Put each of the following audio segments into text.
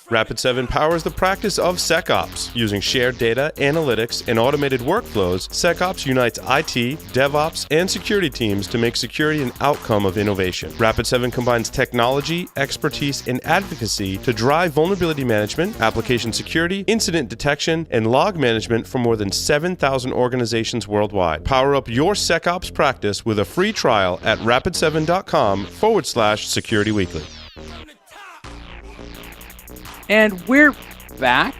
Rapid7 powers the practice of SecOps. Using shared data, analytics, and automated workflows, SecOps unites IT, DevOps, and security teams to make security an outcome of innovation. Rapid7 combines technology, expertise, and advocacy to drive vulnerability management, application security, incident detection, and log management for more than 7,000 organizations worldwide. Power up your SecOps practice with a free trial at rapid7.com/securityweekly. And we're back.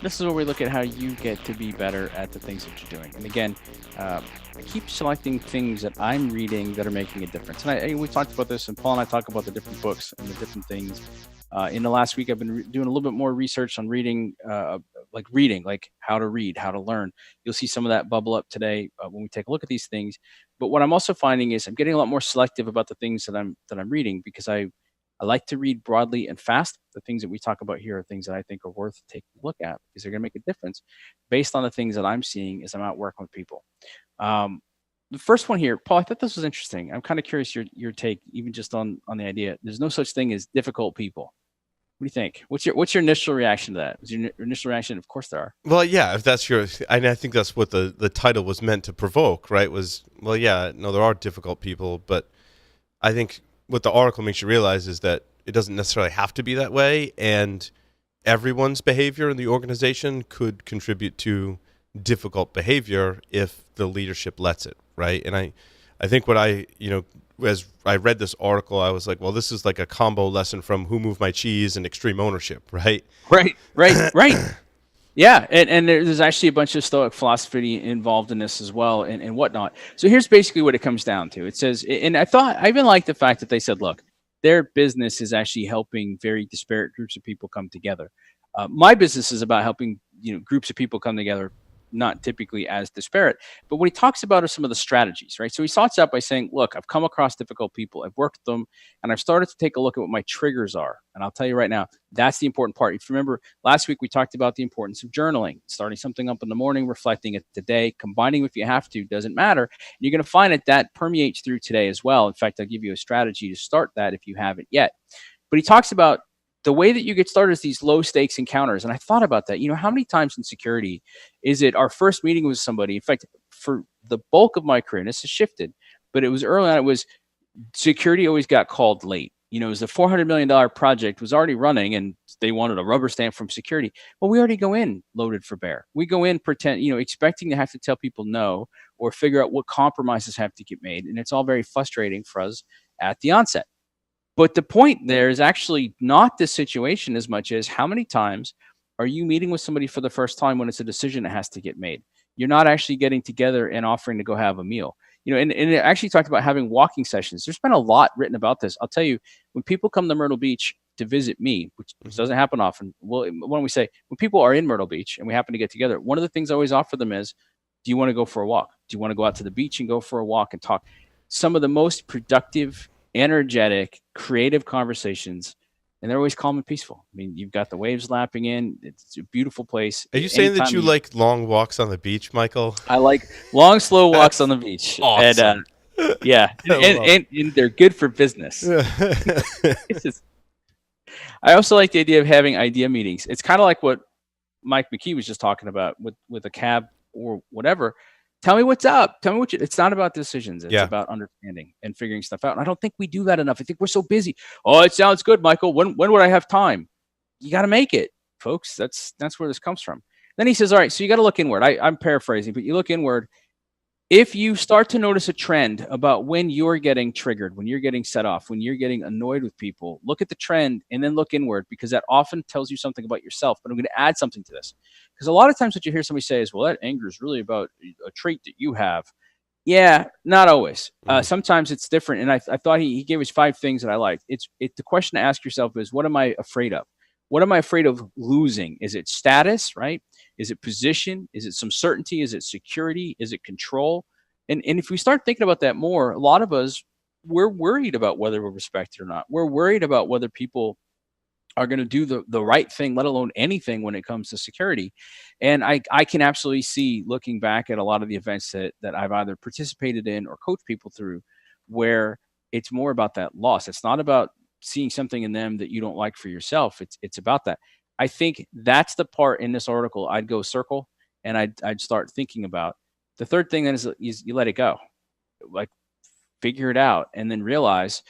This is where we look at how you get to be better at the things that you're doing. And again, I keep selecting things that I'm reading that are making a difference. And we talked about this, and Paul and I talk about the different books and the different things. In the last week, I've been doing a little bit more research on reading, like how to read, how to learn. You'll see some of that bubble up today when we take a look at these things. But what I'm also finding is I'm getting a lot more selective about the things that I'm reading, because I like to read broadly and fast. The things that we talk about here are things that I think are worth taking a look at, because they're going to make a difference based on the things that I'm seeing as I'm out working with people. The first one here, Paul, I thought this was interesting. I'm kind of curious your take, even just on the idea. There's no such thing as difficult people. What do you think? What's your initial reaction to that? Was your initial reaction? Of course there are. Well, yeah, if that's I think that's what the title was meant to provoke, right? Well, yeah, no, there are difficult people, but I think what the article makes you realize is that it doesn't necessarily have to be that way, and everyone's behavior in the organization could contribute to difficult behavior if the leadership lets it, right? And I think what as I read this article, I was like, well, this is like a combo lesson from Who Moved My Cheese and Extreme Ownership, right? Right. Yeah, and there's actually a bunch of Stoic philosophy involved in this as well, and whatnot. So here's basically what it comes down to. It says, and I even like the fact that they said, look, their business is actually helping very disparate groups of people come together. My business is about helping groups of people come together, not typically as disparate. But what he talks about are some of the strategies, right? So he starts out by saying, look, I've come across difficult people, I've worked with them, and I've started to take a look at what my triggers are. And I'll tell you right now, that's the important part. If you remember, last week we talked about the importance of journaling, starting something up in the morning, reflecting it today, combining if you have to, doesn't matter. And you're going to find that permeates through today as well. In fact, I'll give you a strategy to start that if you haven't yet. But he talks about the way that you get started is these low stakes encounters. And I thought about that. How many times in security is it our first meeting with somebody? In fact, for the bulk of my career, and this has shifted, but it was early on, it was security always got called late. It was the $400 million project was already running and they wanted a rubber stamp from security. Well, we already go in loaded for bear. We go in expecting to have to tell people no or figure out what compromises have to get made. And it's all very frustrating for us at the onset. But the point there is actually not the situation as much as how many times are you meeting with somebody for the first time when it's a decision that has to get made? You're not actually getting together and offering to go have a meal. And it actually talked about having walking sessions. There's been a lot written about this. I'll tell you, when people come to Myrtle Beach to visit me, which doesn't happen often, well, when people are in Myrtle Beach and we happen to get together, one of the things I always offer them is, do you want to go for a walk? Do you want to go out to the beach and go for a walk and talk? Some of the most productive, energetic, creative conversations, and they're always calm and peaceful. I mean, you've got the waves lapping in. It's a beautiful place. Are you saying that you like long walks on the beach, Michael? I like long, slow walks on the beach. Awesome. And yeah, and they're good for business. I also like the idea of having idea meetings. It's kind of like what Mike McKee was just talking about with a cab or whatever. Tell me what's up. Tell me it's not about decisions. It's about understanding and figuring stuff out. And I don't think we do that enough. I think we're so busy. Oh, it sounds good, Michael. When would I have time? You got to make it, folks. That's where this comes from. Then he says, all right, so you got to look inward. I'm paraphrasing, but you look inward. If you start to notice a trend about when you're getting triggered, when you're getting set off, when you're getting annoyed with people, look at the trend and then look inward, because that often tells you something about yourself. But I'm going to add something to this, because a lot of times what you hear somebody say is, well, that anger is really about a trait that you have. Yeah, not always. Sometimes it's different. And I thought he gave us 5 things that I liked. It's the question to ask yourself is, what am I afraid of? What am I afraid of losing? Is it status, right? Is it position? Is it some certainty? Is it security? Is it control? And if we start thinking about that more, a lot of us, we're worried about whether we're respected or not. We're worried about whether people are going to do the right thing, let alone anything when it comes to security. And I can absolutely see, looking back at a lot of the events that I've either participated in or coached people through, where it's more about that loss. It's not about seeing something in them that you don't like for yourself. It's about that. I think that's the part in this article I'd go circle, and I'd start thinking about. The third thing then is you let it go, like figure it out, and then realize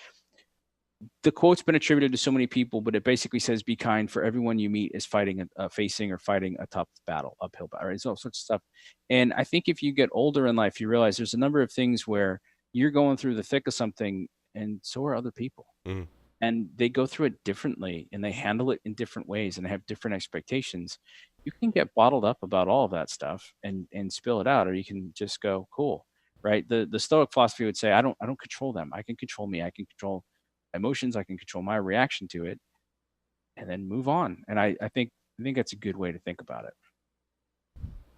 the quote's been attributed to so many people, but it basically says, "Be kind, for everyone you meet is facing or fighting a tough battle, uphill battle." Right? So all sorts of stuff. And I think if you get older in life, you realize there's a number of things where you're going through the thick of something, and so are other people, Mm. and they go through it differently, and they handle it in different ways, and they have different expectations. You can get bottled up about all of that stuff and spill it out, or you can just go, "Cool." Right? The Stoic philosophy would say, I don't control them. I can control me. I can control emotions. I can control my reaction to it, and then move on. And I think that's a good way to think about it.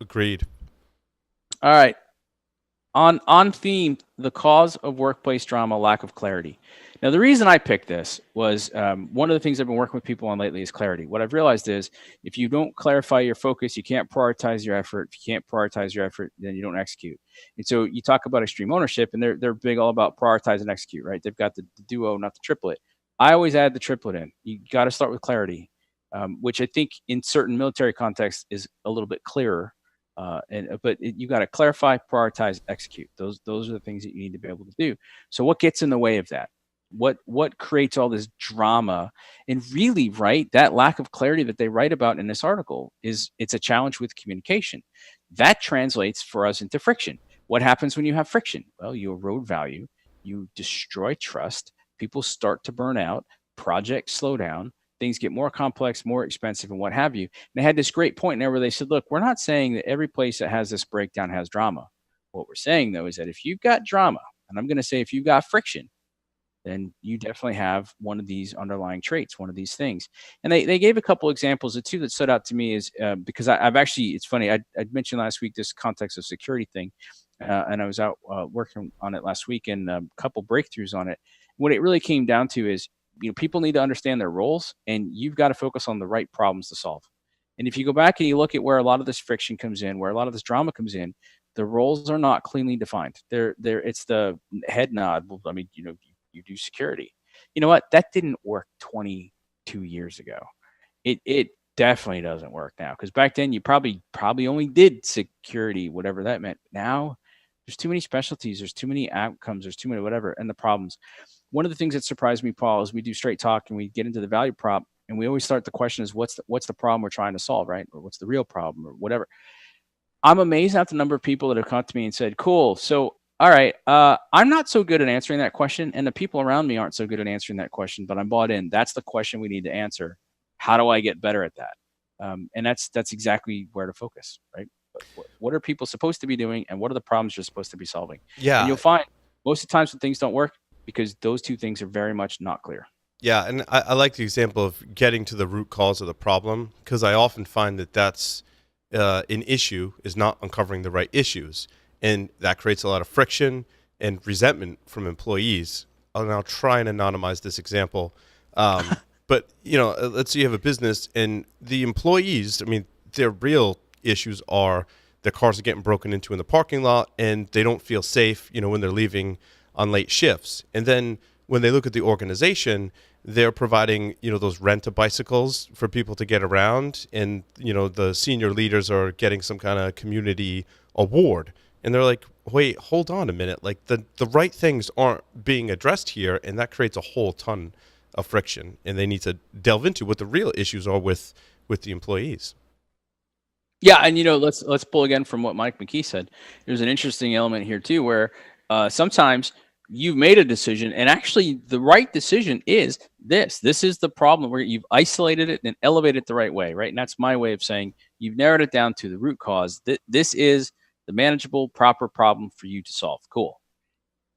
Agreed. All right. On theme, the cause of workplace drama, lack of clarity. Now, the reason I picked this was one of the things I've been working with people on lately is clarity. What I've realized is if you don't clarify your focus, you can't prioritize your effort. If you can't prioritize your effort, then you don't execute. And so you talk about extreme ownership, and they're big all about prioritize and execute, right? They've got the duo, not the triplet. I always add the triplet in. You got to start with clarity, which I think in certain military contexts is a little bit clearer. But you got to clarify, prioritize, execute. Those are the things that you need to be able to do. So what gets in the way of that? What creates all this drama? And really, right, that lack of clarity that they write about in this article it's a challenge with communication. That translates for us into friction. What happens when you have friction? Well, you erode value, you destroy trust, people start to burn out, projects slow down, things get more complex, more expensive, and what have you. And they had this great point there where they said, look, we're not saying that every place that has this breakdown has drama. What we're saying, though, is that if you've got drama, and I'm going to say if you've got friction, then you definitely have one of these underlying traits, one of these things. And they gave a couple examples. The two that stood out to me is because I've actually, it's funny, I'd mentioned last week this context of security thing, and I was out working on it last week and a couple breakthroughs on it. What it really came down to is, people need to understand their roles, and you've got to focus on the right problems to solve. And if you go back and you look at where a lot of this friction comes in, where a lot of this drama comes in, the roles are not cleanly defined. It's the head nod. Well, I mean, you do security. You know what? That didn't work 22 years ago. It definitely doesn't work now, because back then you probably only did security, whatever that meant. Now there's too many specialties, there's too many outcomes, there's too many whatever, and the problems. One of the things that surprised me, Paul, is we do straight talk and we get into the value prop, and we always start the question is what's the problem we're trying to solve, right? Or what's the real problem, or whatever. I'm amazed at the number of people that have come to me and said, cool, so all right, I'm not so good at answering that question, and the people around me aren't so good at answering that question, but I'm bought in. That's the question we need to answer. How do I get better at that? And that's exactly where to focus, right? What are people supposed to be doing, and what are the problems you're supposed to be solving? Yeah. And you'll find most of the times when things don't work, because those two things are very much not clear. Yeah, and I like the example of getting to the root cause of the problem, because I often find that that's an issue is not uncovering the right issues. And that creates a lot of friction and resentment from employees. I'll try and anonymize this example. But, let's say you have a business and the employees, I mean, their real issues are their cars are getting broken into in the parking lot, and they don't feel safe, when they're leaving on late shifts. And then when they look at the organization, they're providing, those rent-a-bicycles for people to get around. And, the senior leaders are getting some kind of community award. And they're like, wait, hold on a minute. Like the right things aren't being addressed here. And that creates a whole ton of friction. And they need to delve into what the real issues are with the employees. Yeah, and let's pull again from what Mike McKee said. There's an interesting element here too, where sometimes you've made a decision, and actually the right decision is this. This is the problem where you've isolated it and elevated it the right way, right? And that's my way of saying you've narrowed it down to the root cause. This is the manageable, proper problem for you to solve. Cool.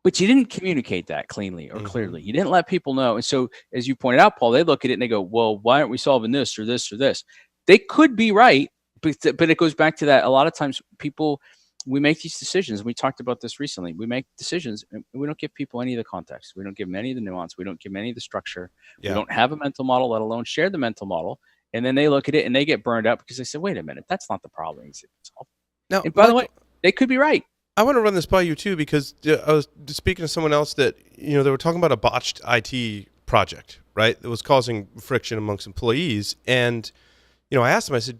But you didn't communicate that cleanly or clearly. You didn't let people know. And so, as you pointed out, Paul, they look at it and they go, well, why aren't we solving this or this or this? They could be right, but it goes back to that. A lot of times we make these decisions. We talked about this recently. We make decisions and we don't give people any of the context. We don't give them any of the nuance. We don't give them any of the structure. Yeah. We don't have a mental model, let alone share the mental model. And then they look at it and they get burned out because they say, wait a minute, that's not the problem. Now, and by the way, they could be right. I want to run this by you too, because I was speaking to someone else that, they were talking about a botched IT project, right? It was causing friction amongst employees. And, I asked them, I said,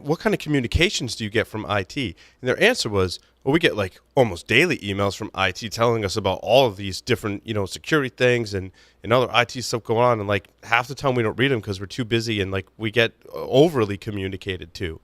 what kind of communications do you get from IT? And their answer was, well, we get like almost daily emails from IT telling us about all of these different, security things and other IT stuff going on. And like half the time we don't read them because we're too busy, and like we get overly communicated to.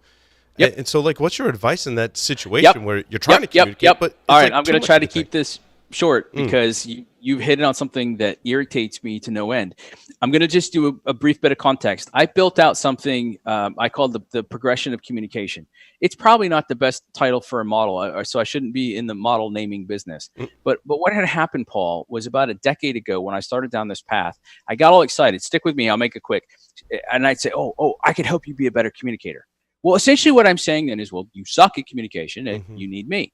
Yep. And so, like, what's your advice in that situation Yep. where you're trying to communicate? Yep. But All right, like I'm too going to much try of to the time. keep this short because you've hit on something that irritates me to no end. I'm going to just do a brief bit of context. I built out something I called the progression of communication. It's probably not the best title for a model, so I shouldn't be in the model naming business. But what had happened, Paul, was about a decade ago when I started down this path. I got all excited. Stick with me. I'll make it quick. And I'd say, oh, I could help you be a better communicator. Well, essentially what I'm saying then is, well, you suck at communication and you need me.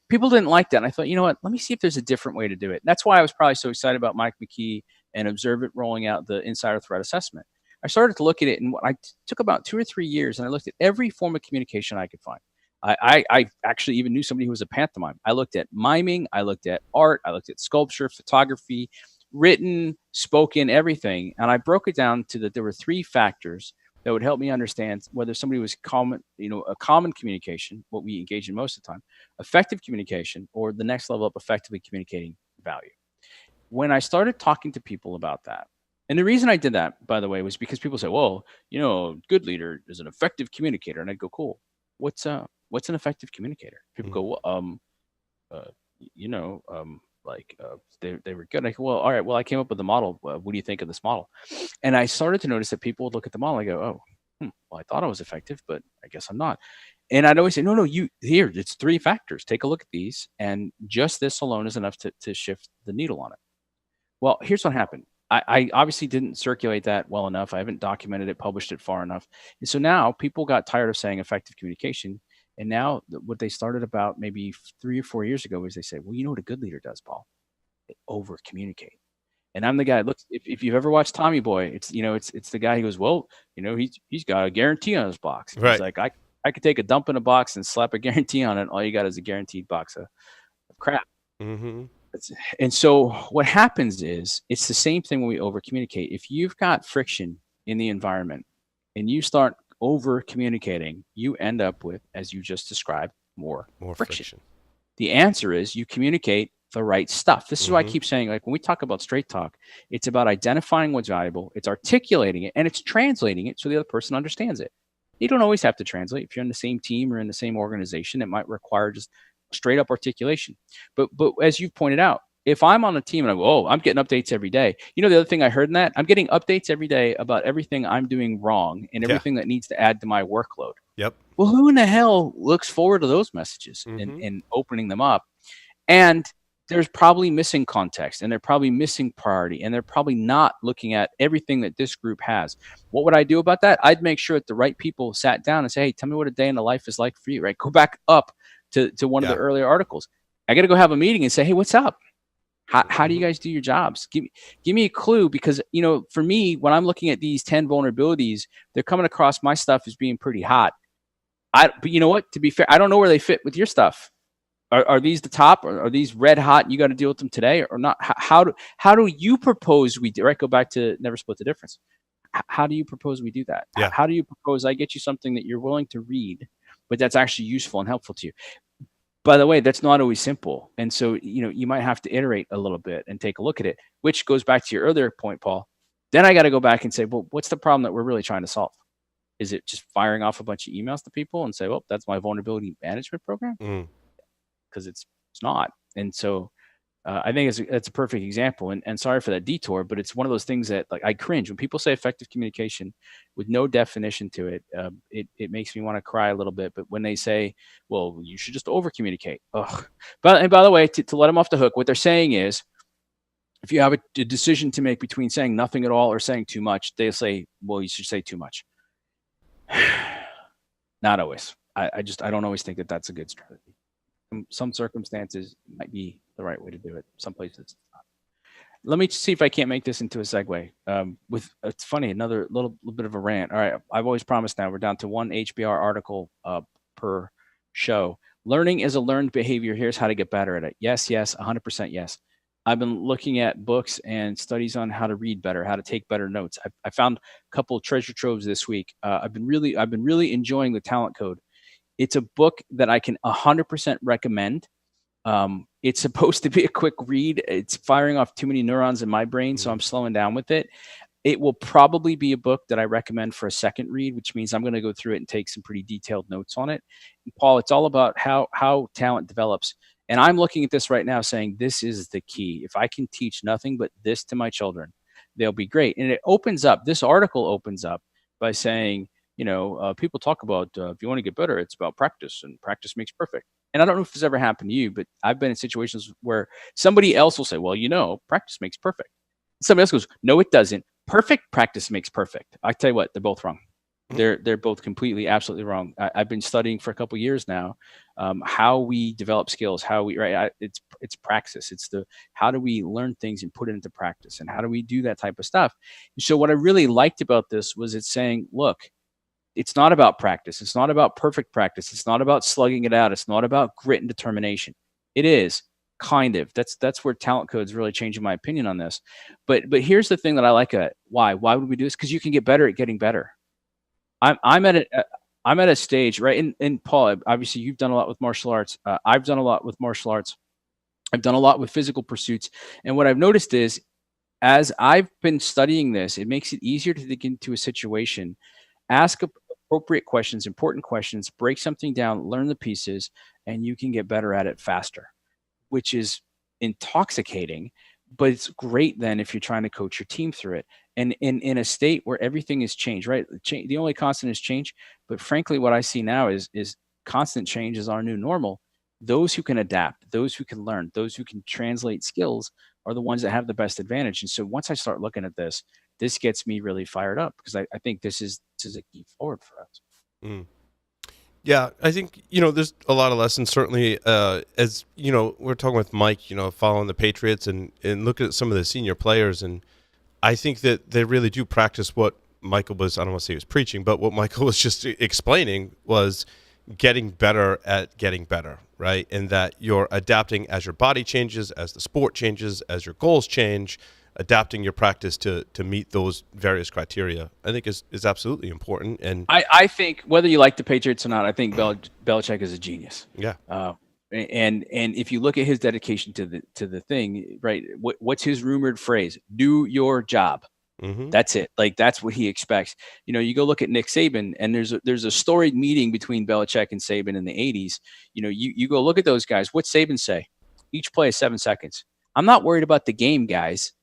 People didn't like that. And I thought, you know what, let me see if there's a different way to do it. And that's why I was probably so excited about Mike McKee and Observe It rolling out the insider threat assessment. I started to look at it, and I took about 2 or 3 years, and I looked at every form of communication I could find. I actually even knew somebody who was a pantomime. I looked at miming, I looked at art, I looked at sculpture, photography, written, spoken, everything. And I broke it down to that there were 3 factors that would help me understand whether somebody was a common communication, what we engage in most of the time, effective communication, or the next level up, effectively communicating value. When I started talking to people about that, and the reason I did that, by the way, was because people say, well, good leader is an effective communicator. And I'd go, cool. What's an effective communicator? People go, well, they were good. And I go, well, all right, well, I came up with the model. What do you think of this model? And I started to notice that people would look at the model and go, oh, well, I thought I was effective, but I guess I'm not. And I'd always say, no, it's 3 factors. Take a look at these. And just this alone is enough to shift the needle on it. Well, here's what happened. I obviously didn't circulate that well enough. I haven't documented it, published it far enough. And so now people got tired of saying effective communication. And now what they started about maybe 3 or 4 years ago is they say, well, you know what a good leader does, Paul? They over communicate. And I'm the guy. Look, if you've ever watched Tommy Boy, it's the guy who goes, well, he's got a guarantee on his box. Right. He's like, I could take a dump in a box and slap a guarantee on it. All you got is a guaranteed box of crap. Mm-hmm. And so what happens is it's the same thing when we over communicate. If you've got friction in the environment and you start over communicating, you end up with, as you just described, more friction. The answer is you communicate the right stuff. This is why I keep saying, like, when we talk about straight talk, it's about identifying what's valuable, it's articulating it, and it's translating it so the other person understands it. You don't always have to translate. If you're in the same team or in the same organization, it might require just straight up articulation. But as you've pointed out, if I'm on a team and I go, oh, I'm getting updates every day. The other thing I heard in that, I'm getting updates every day about everything I'm doing wrong and everything that needs to add to my workload. Yep. Well, who in the hell looks forward to those messages and opening them up? And there's probably missing context, and they're probably missing priority, and they're probably not looking at everything that this group has. What would I do about that? I'd make sure that the right people sat down and say, hey, tell me what a day in the life is like for you, right? Go back up to one of the earlier articles. I got to go have a meeting and say, hey, what's up? How do you guys do your jobs? Give me a clue, because, for me, when I'm looking at these 10 vulnerabilities, they're coming across my stuff as being pretty hot. But you know what? To be fair, I don't know where they fit with your stuff. Are these the top? Or are these red hot and you got to deal with them today or not? How do you propose we do? Right? Go back to never split the difference. How do you propose we do that? Yeah. How do you propose I get you something that you're willing to read, but that's actually useful and helpful to you? By the way, that's not always simple. And so, you might have to iterate a little bit and take a look at it, which goes back to your earlier point, Paul. Then I got to go back and say, well, what's the problem that we're really trying to solve? Is it just firing off a bunch of emails to people and say, well, that's my vulnerability management program? Because it's not. And so I think it's a perfect example. And sorry for that detour, but it's one of those things that, like, I cringe when people say effective communication with no definition to it. It makes me want to cry a little bit. But when they say, well, you should just over communicate. Ugh. And by the way, to let them off the hook, what they're saying is, if you have a decision to make between saying nothing at all or saying too much, they'll say, well, you should say too much. Not always. I don't always think that that's a good strategy. Some circumstances might be the right way to do it. Some places it's not. Let me see if I can't make this into a segue. It's funny, another little bit of a rant. All right, I've always promised now we're down to 1 HBR article per show. Learning is a learned behavior. Here's how to get better at it. Yes, 100% yes. I've been looking at books and studies on how to read better, how to take better notes. I found a couple of treasure troves this week. I've been really enjoying the Talent Code. It's a book that I can 100% recommend. It's supposed to be a quick read. It's firing off too many neurons in my brain, so I'm slowing down with it. It will probably be a book that I recommend for a second read, which means I'm going to go through it and take some pretty detailed notes on it. And Paul, it's all about how talent develops. And I'm looking at this right now saying this is the key. If I can teach nothing but this to my children, they'll be great. And it opens up, this article opens up by saying, people talk about if you want to get better, it's about practice, and practice makes perfect. And I don't know if this ever happened to you, but I've been in situations where somebody else will say, well, practice makes perfect. Somebody else goes, no, it doesn't. Perfect practice makes perfect. I tell you what, they're both wrong. They're both completely, absolutely wrong. I've been studying for a couple of years now how we develop skills, it's praxis. It's how do we learn things and put it into practice, and how do we do that type of stuff. And so what I really liked about this was it's saying, look, it's not about practice. It's not about perfect practice. It's not about slugging it out. It's not about grit and determination. It is kind of. That's where Talent Code's really changing my opinion on this. But here's the thing that I like. Why would we do this? Because you can get better at getting better. I'm at a stage, right? And Paul, obviously you've done a lot with martial arts. I've done a lot with martial arts. I've done a lot with physical pursuits. And what I've noticed is, as I've been studying this, it makes it easier to get into a situation, ask appropriate questions, important questions, break something down, learn the pieces, and you can get better at it faster, which is intoxicating. But it's great then if you're trying to coach your team through it. And in a state where everything has changed, right? The only constant is change. But frankly, what I see now is constant change is our new normal. Those who can adapt, those who can learn, those who can translate skills are the ones that have the best advantage. And so once I start looking at this gets me really fired up, because I think this is a key forward for us. Mm. Yeah, I think, there's a lot of lessons, certainly, as, we're talking with Mike, following the Patriots and looking at some of the senior players. And I think that they really do practice what Michael was, I don't want to say he was preaching, but what Michael was just explaining was getting better at getting better, right? And that you're adapting as your body changes, as the sport changes, as your goals change, adapting your practice to meet those various criteria, I think is absolutely important. And I think whether you like the Patriots or not, I think Belichick is a genius. Yeah. And if you look at his dedication to the thing, right? What's his rumored phrase? Do your job. Mm-hmm. That's it. Like, that's what he expects. You go look at Nick Saban, and there's a storied meeting between Belichick and Saban in the 80s. You go look at those guys. What's Saban say? Each play is 7 seconds. I'm not worried about the game, guys.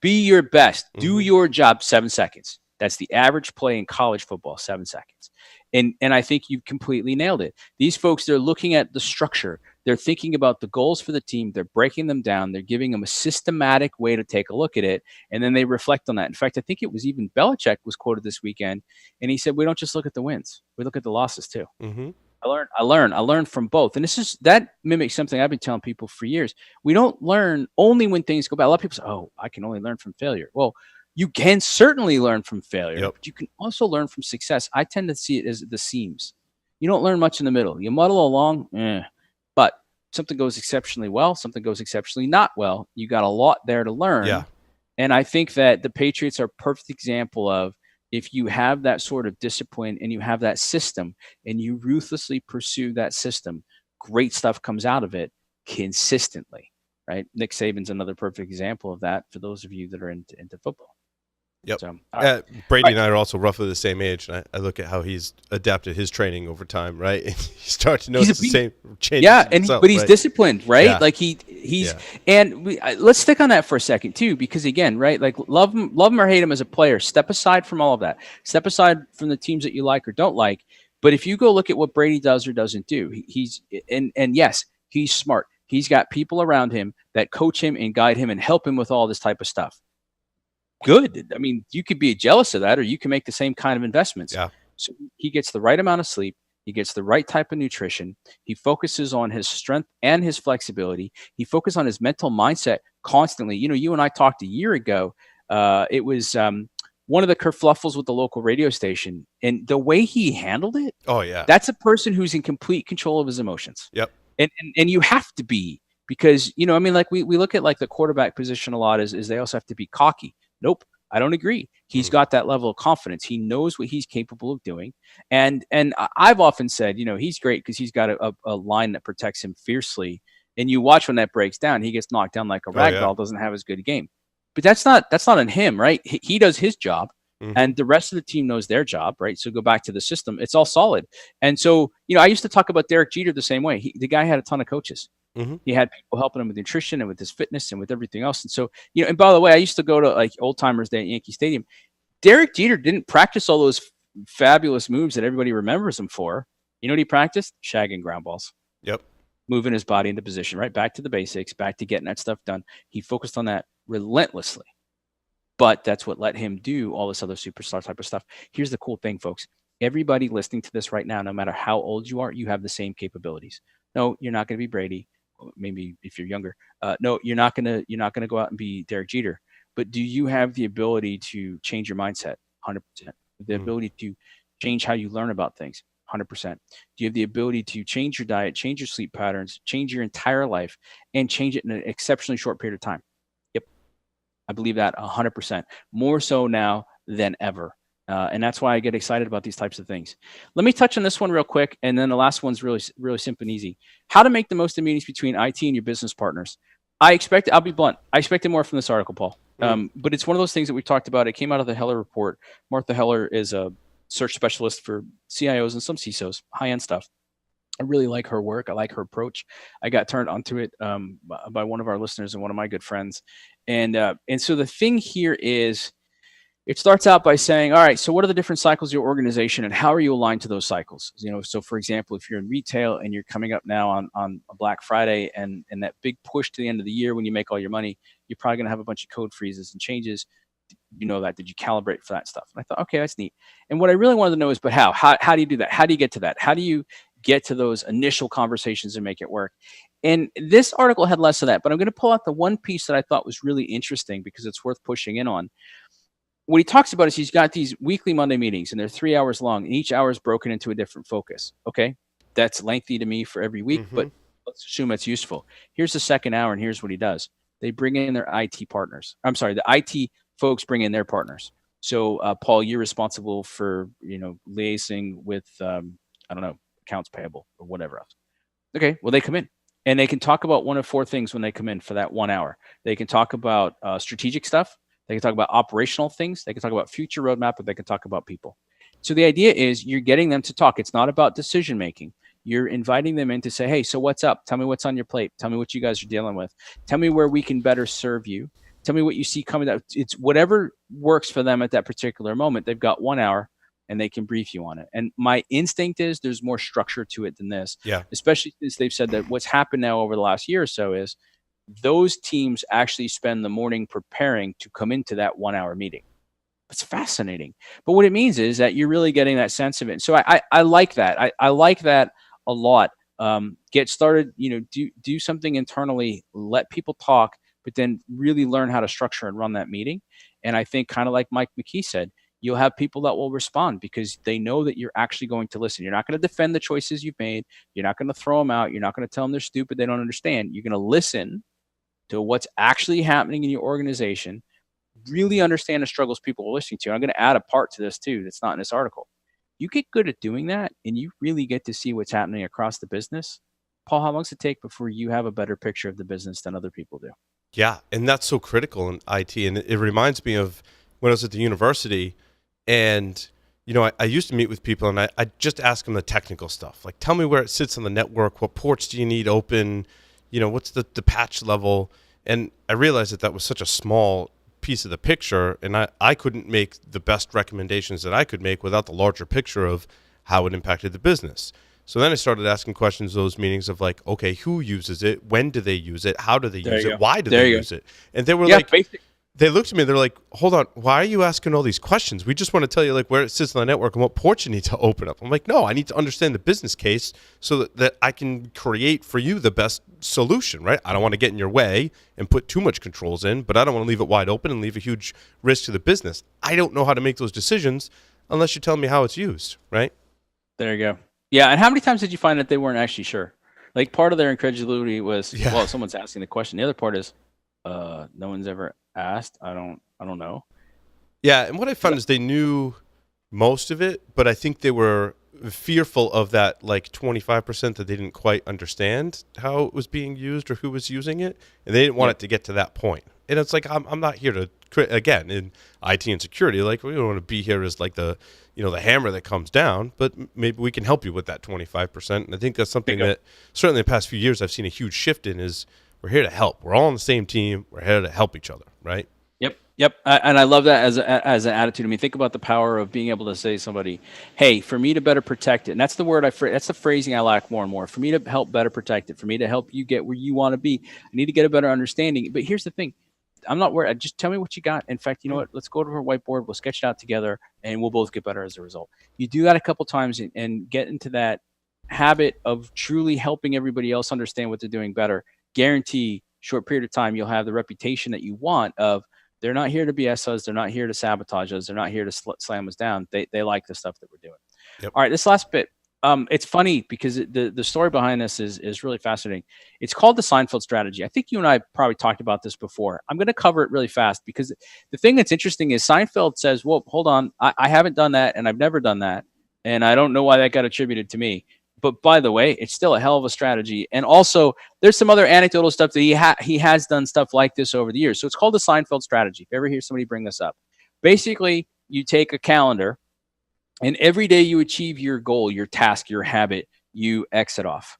Be your best. Do your job. 7 seconds. That's the average play in college football, 7 seconds. And I think you completely nailed it. These folks, they're looking at the structure. They're thinking about the goals for the team. They're breaking them down. They're giving them a systematic way to take a look at it. And then they reflect on that. In fact, I think it was even Belichick was quoted this weekend. And he said, we don't just look at the wins. We look at the losses too. Mm-hmm. I learned from both. And that mimics something I've been telling people for years. We don't learn only when things go bad. A lot of people say, oh, I can only learn from failure. Well, you can certainly learn from failure, but you can also learn from success. I tend to see it as the seams. You don't learn much in the middle. You muddle along, but something goes exceptionally well, something goes exceptionally not well. You got a lot there to learn. Yeah. And I think that the Patriots are a perfect example of, if you have that sort of discipline and you have that system and you ruthlessly pursue that system, great stuff comes out of it consistently, right? Nick Saban's another perfect example of that for those of you that are into football. Yep. So, Brady and I are also roughly the same age, and I look at how he's adapted his training over time, right? And you start to notice the same changes. Yeah, but he's disciplined, right? Yeah. Like he's and let's stick on that for a second too, because again, right? Like, love him or hate him as a player. Step aside from all of that. Step aside from the teams that you like or don't like. But if you go look at what Brady does or doesn't do, he's yes, he's smart. He's got people around him that coach him and guide him and help him with all this type of stuff. Good. I mean, you could be jealous of that, or you can make the same kind of investments. Yeah. So he gets the right amount of sleep. He gets the right type of nutrition. He focuses on his strength and his flexibility. He focuses on his mental mindset constantly. You and I talked a year ago. It was one of the kerfluffles with the local radio station, and the way he handled it. Oh yeah. That's a person who's in complete control of his emotions. Yep. And you have to be, because, I mean, like we look at like the quarterback position a lot is they also have to be cocky. Nope. I don't agree. He's got that level of confidence. He knows what he's capable of doing. And I've often said, he's great because he's got a line that protects him fiercely. And you watch when that breaks down, he gets knocked down like a rag doll, doesn't have as good a game. But that's not on him, right? He does his job, and the rest of the team knows their job, right? So go back to the system; it's all solid. And so, I used to talk about Derek Jeter the same way. The guy had a ton of coaches. He had people helping him with nutrition and with his fitness and with everything else. And so, and by the way, I used to go to like Old Timers Day at Yankee Stadium. Derek Jeter didn't practice all those fabulous moves that everybody remembers him for. You know what he practiced? Shagging ground balls. Yep. Moving his body into position, right? Back to the basics, back to getting that stuff done. He focused on that relentlessly. But that's what let him do all this other superstar type of stuff. Here's the cool thing, folks. Everybody listening to this right now, no matter how old you are, you have the same capabilities. No, you're not going to be Brady. Maybe if you're younger. No, you're not going to go out and be Derek Jeter. But do you have the ability to change your mindset? 100%. The ability to change how you learn about things? 100%. Do you have the ability to change your diet, change your sleep patterns, change your entire life, and change it in an exceptionally short period of time? Yep. I believe that 100%. More so now than ever. And that's why I get excited about these types of things. Let me touch on this one real quick, and then the last one's really, really simple and easy. How to make the most of meetings between IT and your business partners. I'll be blunt, I expected more from this article, Paul. But it's one of those things that we talked about. It came out of the Heller report. Martha Heller is a search specialist for CIOs and some CISOs, high-end stuff. I really like her work. I like her approach. I got turned onto it by one of our listeners and one of my good friends. And so the thing here is, it starts out by saying, all right, so what are the different cycles of your organization and how are you aligned to those cycles? So for example, if you're in retail and you're coming up now on a Black Friday and that big push to the end of the year when you make all your money, you're probably going to have a bunch of code freezes and changes. Did you calibrate for that stuff? And I thought, okay, that's neat. And what I really wanted to know is, but how do you do that? How do you get to that? How do you get to those initial conversations and make it work? And this article had less of that, but I'm going to pull out the one piece that I thought was really interesting because it's worth pushing in on. What he talks about is he's got these weekly Monday meetings, and they're 3 hours long, and each hour is broken into a different focus. Okay, that's lengthy to me for every week, but let's assume it's useful. Here's the second hour, and here's what he does. They bring in their IT partners. I'm sorry, the IT folks bring in their partners. So, Paul, you're responsible for, liaising with, accounts payable or whatever else. Okay, well, they come in, and they can talk about one of four things when they come in for that 1 hour. They can talk about strategic stuff. They can talk about operational things. They can talk about future roadmap, but they can talk about people. So the idea is you're getting them to talk. It's not about decision making. You're inviting them in to say, hey, so what's up? Tell me what's on your plate. Tell me what you guys are dealing with. Tell me where we can better serve you. Tell me what you see coming up. It's whatever works for them at that particular moment. They've got 1 hour and they can brief you on it. And my instinct is there's more structure to it than this. Yeah. Especially since they've said that what's happened now over the last year or so is those teams actually spend the morning preparing to come into that 1 hour meeting. It's fascinating. But what it means is that you're really getting that sense of it. So I like that. I like that a lot. Get started, do something internally, let people talk, but then really learn how to structure and run that meeting. And I think kind of like Mike McKee said, you'll have people that will respond because they know that you're actually going to listen. You're not going to defend the choices you've made. You're not going to throw them out. You're not going to tell them they're stupid, they don't understand. You're going to listen to what's actually happening in your organization, really understand the struggles people are listening to. I'm going to add a part to this too that's not in this article. You get good at doing that and you really get to see what's happening across the business. Paul, how long does it take before you have a better picture of the business than other people do? Yeah, and that's so critical in IT. And it reminds me of when I was at the university and, I used to meet with people and I just ask them the technical stuff. Like, tell me where it sits on the network. What ports do you need open? What's the patch level? And I realized that was such a small piece of the picture, and I couldn't make the best recommendations that I could make without the larger picture of how it impacted the business. So then I started asking questions in those meetings of like, okay, who uses it? When do they use it? How do they use it? Why do they use it? And they were they looked at me, they're like, hold on, why are you asking all these questions? We just want to tell you like where it sits on the network and what ports you need to open up. I'm like, no, I need to understand the business case so that I can create for you the best solution, right? I don't want to get in your way and put too much controls in, but I don't want to leave it wide open and leave a huge risk to the business. I don't know how to make those decisions unless you tell me how it's used, right? There you go. Yeah, and how many times did you find that they weren't actually sure? Like part of their incredulity was, Yeah. well, someone's asking the question. The other part is, no one's ever asked. I don't know. Yeah, and what I found is they knew most of it, but I think they were fearful of that like 25% that they didn't quite understand how it was being used or who was using it, and they didn't want Yep. it to get to that point. And it's like I'm not here to again in IT and security, like we don't want to be here as like the the hammer that comes down, but maybe we can help you with that 25%. And I think that's something Bingo. that certainly in the past few years I've seen a huge shift in is we're here to help. We're all on the same team. We're here to help each other, right? Yep, yep, and I love that as an attitude. I mean, think about the power of being able to say to somebody, "Hey, for me to better protect it," and that's the word that's the phrasing I like more and more. For me to help better protect it, for me to help you get where you want to be, I need to get a better understanding. But here's the thing: I'm not worried. Just tell me what you got. In fact, you know what? Let's go to our whiteboard. We'll sketch it out together, and we'll both get better as a result. You do that a couple times and get into that habit of truly helping everybody else understand what they're doing better. Guarantee short period of time you'll have the reputation that you want of they're not here to BS us. They're not here to sabotage us. They're not here to slam us down. They like the stuff that we're doing. Yep. All right, this last bit. It's funny because the story behind this is really fascinating. It's called the Seinfeld Strategy. I think you and I probably talked about this before. I'm going to cover it really fast because the thing that's interesting is Seinfeld says, "Well, hold on, I haven't done that, and I've never done that, and I don't know why that got attributed to me." But by the way, it's still a hell of a strategy. And also, there's some other anecdotal stuff that he has done stuff like this over the years. So it's called the Seinfeld Strategy. If you ever hear somebody bring this up, basically, you take a calendar, and every day you achieve your goal, your task, your habit, you exit off.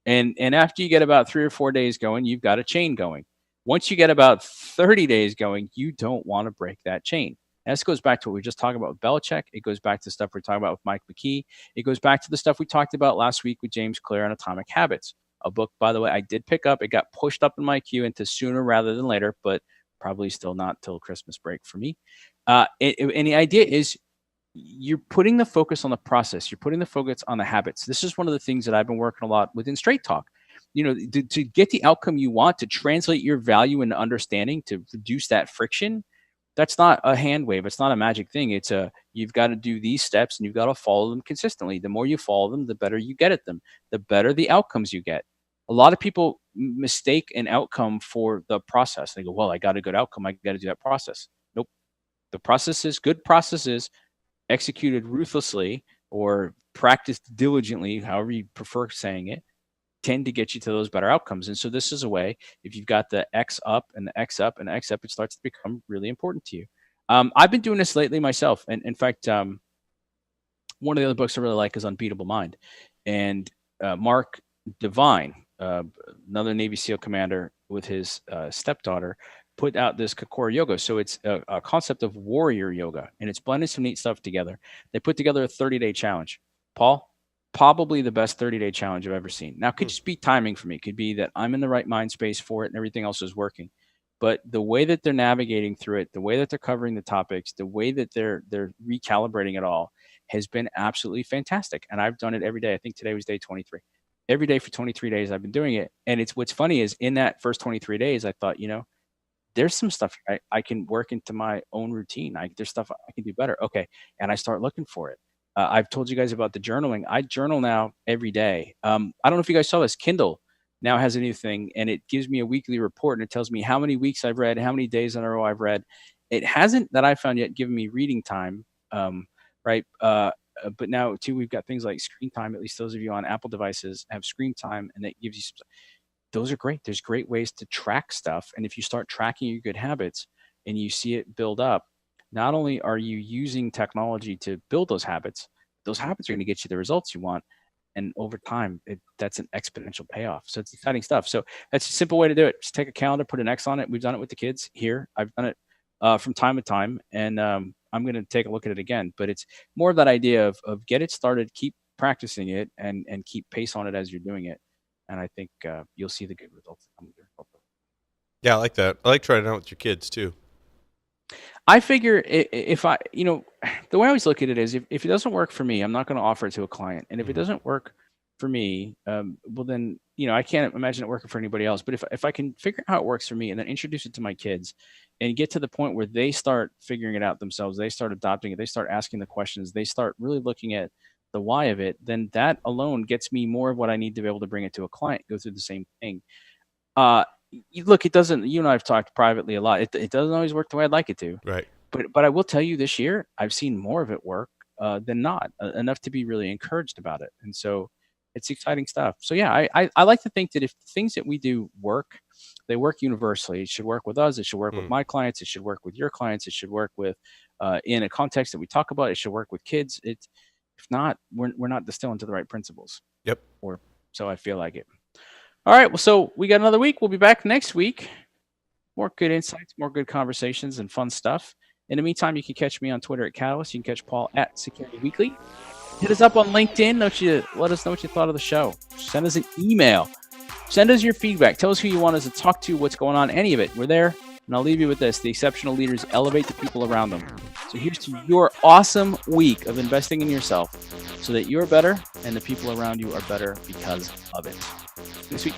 And after you get about 3 or 4 days going, you've got a chain going. Once you get about 30 days going, you don't want to break that chain. And this goes back to what we were just talking about with Belichick. It goes back to stuff we're talking about with Mike McKee. It goes back to the stuff we talked about last week with James Clear on Atomic Habits, a book, by the way, I did pick up. It got pushed up in my queue into sooner rather than later, but probably still not till Christmas break for me. And the idea is you're putting the focus on the process. You're putting the focus on the habits. This is one of the things that I've been working a lot within Straight Talk. To get the outcome you want, to translate your value into understanding, to reduce that friction. That's not a hand wave. It's not a magic thing. You've got to do these steps and you've got to follow them consistently. The more you follow them, the better you get at them, the better the outcomes you get. A lot of people mistake an outcome for the process. They go, well, I got a good outcome. I got to do that process. Nope. The processes, good processes executed ruthlessly or practiced diligently, however you prefer saying it, tend to get you to those better outcomes. And so this is a way, if you've got the X up and the X up and the X up, it starts to become really important to you. I've been doing this lately myself. And in fact, one of the other books I really like is Unbeatable Mind. And Mark Devine, another Navy SEAL commander with his stepdaughter, put out this Kokoro yoga. So it's a concept of warrior yoga, and it's blended some neat stuff together. They put together a 30-day challenge. Paul, probably the best 30-day challenge I've ever seen. Now, it could just be timing for me. It could be that I'm in the right mind space for it and everything else is working. But the way that they're navigating through it, the way that they're covering the topics, the way that they're recalibrating it all has been absolutely fantastic. And I've done it every day. I think today was day 23. Every day for 23 days, I've been doing it. And it's what's funny is in that first 23 days, I thought, there's some stuff I can work into my own routine. There's stuff I can do better. Okay. And I start looking for it. I've told you guys about the journaling. I journal now every day. I don't know if you guys saw this. Kindle now has a new thing, and it gives me a weekly report, and it tells me how many weeks I've read, how many days in a row I've read. It hasn't, that I found yet, given me reading time, right? But now, too, we've got things like screen time. At least those of you on Apple devices have screen time, and that gives you some. Those are great. There's great ways to track stuff. And if you start tracking your good habits and you see it build up, not only are you using technology to build those habits are going to get you the results you want. And over time, that's an exponential payoff. So it's exciting stuff. So that's a simple way to do it. Just take a calendar, put an X on it. We've done it with the kids here. I've done it from time to time. And I'm going to take a look at it again. But it's more of that idea of get it started, keep practicing it, and keep pace on it as you're doing it. And I think you'll see the good results that come with your. Yeah, I like that. I like trying it out with your kids too. I figure if I, the way I always look at it is if it doesn't work for me, I'm not going to offer it to a client. And if it doesn't work for me, well then, I can't imagine it working for anybody else. But if I can figure out how it works for me and then introduce it to my kids and get to the point where they start figuring it out themselves, they start adopting it, they start asking the questions, they start really looking at the why of it, then that alone gets me more of what I need to be able to bring it to a client, go through the same thing. Look, it doesn't, you and I have talked privately a lot. It doesn't always work the way I'd like it to. Right. But I will tell you, this year I've seen more of it work than not, enough to be really encouraged about it. And so it's exciting stuff. So yeah, I like to think that if things that we do work, they work universally. It should work with us. It should work with my clients. It should work with your clients. It should work with in a context that we talk about. It should work with kids. If not, we're not distilling to the right principles. Yep. Or so I feel like it. All right. Well, so we got another week. We'll be back next week. More good insights, more good conversations, and fun stuff. In the meantime, you can catch me on Twitter at Catalyst. You can catch Paul at Security Weekly. Hit us up on LinkedIn. Let us know what you thought of the show. Send us an email. Send us your feedback. Tell us who you want us to talk to, what's going on, any of it. We're there. And I'll leave you with this. The exceptional leaders elevate the people around them. So here's to your awesome week of investing in yourself so that you're better and the people around you are better because of it. See you next week.